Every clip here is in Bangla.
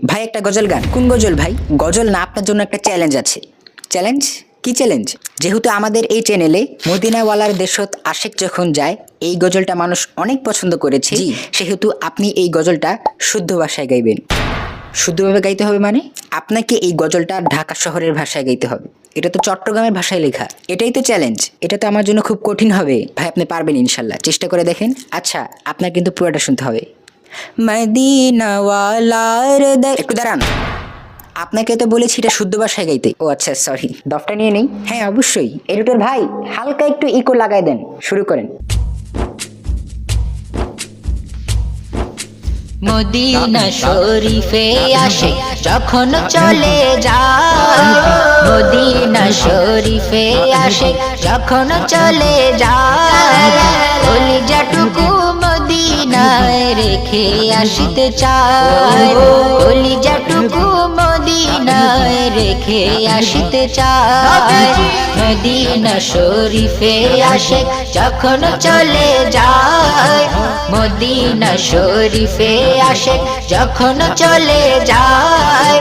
ভাই একটা গজল গান। কোন গজল ভাই? গজল না, আপনার জন্য একটা চ্যালেঞ্জ আছে। চ্যালেঞ্জ? কি চ্যালেঞ্জ? যেহেতু আমাদের এই চ্যানেলে মদিনাওয়ালার দেশত আশেক যখন যায় এই গজলটা মানুষ অনেক পছন্দ করেছে, সেহেতু আপনি এই গজলটা শুদ্ধ ভাষায় গাইবেন। শুদ্ধভাবে গাইতে হবে মানে আপনাকে এই গজলটা ঢাকা শহরের ভাষায় গাইতে হবে। এটা তো চট্টগ্রামের ভাষায় লেখা। এটাই তো চ্যালেঞ্জ। এটা তো আমার জন্য খুব কঠিন হবে। ভাই আপনি পারবেন ইনশাল্লাহ, চেষ্টা করে দেখেন। আচ্ছা, আপনার কিন্তু পুরোটা শুনতে হবে। মদিনাওয়ালার একটু দাঁড়ান, আপনাকে তো বলেছি এটা শুদ্ধ ভাষায় গাইতে। ও আচ্ছা, সরি, দফটা নিয়ে নেই। হ্যাঁ অবশ্যই। এডিটর ভাই হালকা একটু ইকো লাগাই দেন, শুরু করেন। মদিনা শরীফে আসে যখন চলে যায়, মদিনা শরীফে আসে যখন চলে যায়, কলিজাটুকু মদিনায় রেখে আসিতে চায়, কলিজাটুকু মদিনায় রেখে আসিতে চায়। মদিনা শরীফে আসে যখন চলে যায়, মদিনা শরীফে আসে যখন চলে যায়,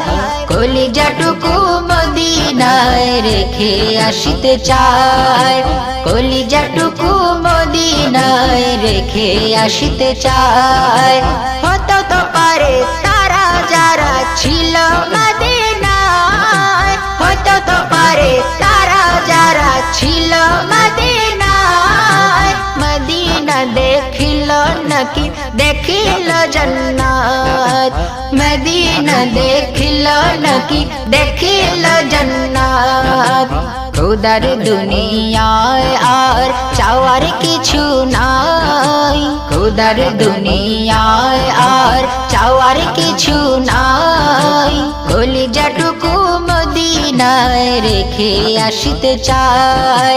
কলিজাটুকু মদিনায় রেখে আসিতে চায়, কলিজাটুকু মদিনায় রেখে আসিতে চায়। হতে তো পারে তারা যারা ছিল মদিনায়, হতে তো পারে তারা যারা ছিল মদিনায়, মদিনা দেখিল নাকি দেখিল জান্নাত, মদিনা দেখিল নাকি দেখিল জান্নাত। খোদার দুনিয়ায় আর চাওয়ার কিছু নাই, খোদার দুনিয়ায় আর চাওয়ার কিছু নাই, কলিজাটুকু মদিনায় রেখে আসিতে চায়,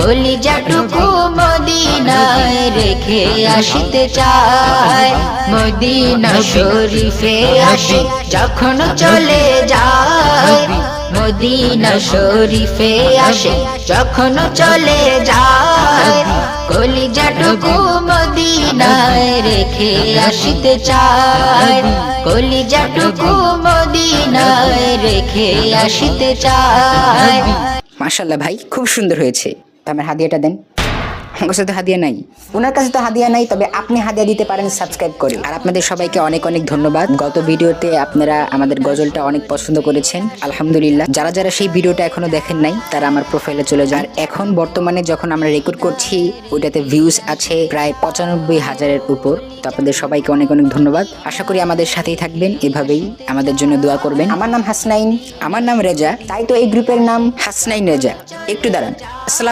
কলিজাটুকু মদিনায় রেখে আসিতে চায়। মদিনা শরীফে আসে যখন চলে যায়, মদিনা শরীফে আসে যখন চলে যায়, কলিজাটুকু মদিনায় রেখে আসিতে চায়, কলিজাটুকু মদিনায় রেখে আসিতে চায়। মাশাআল্লাহ ভাই, খুব সুন্দর হয়েছে। আমার হাদিয়াটা দেন। আমার কাছে তো হাদিয়া নাই, ওনার কাছে তো হাদিয়া নাই, তবে আপনি হাদিয়া দিতে পারেন সাবস্ক্রাইব করে। আর আপনাদের সবাইকে অনেক অনেক ধন্যবাদ। গত ভিডিওতে আপনারা আমাদের গজলটা অনেক পছন্দ করেছেন, আলহামদুলিল্লাহ। যারা যারা সেই ভিডিওটা এখনো দেখেন নাই তারা আমার প্রোফাইলে চলে যান। এখন বর্তমানে যখন আমরা রেকর্ড করছি ওইটাতে ভিউজ আছে প্রায় 95,000-এর উপর। তো আপনাদের সবাইকে অনেক অনেক ধন্যবাদ। আশা করি আমাদের সাথেই থাকবেন, এভাবেই আমাদের জন্য দোয়া করবেন। আমার নাম হাসনাইন, আমার নাম রেজা, তাই তো এই গ্রুপের নাম হাসনাইন রেজা। একটু দাঁড়ান। আসসালাম।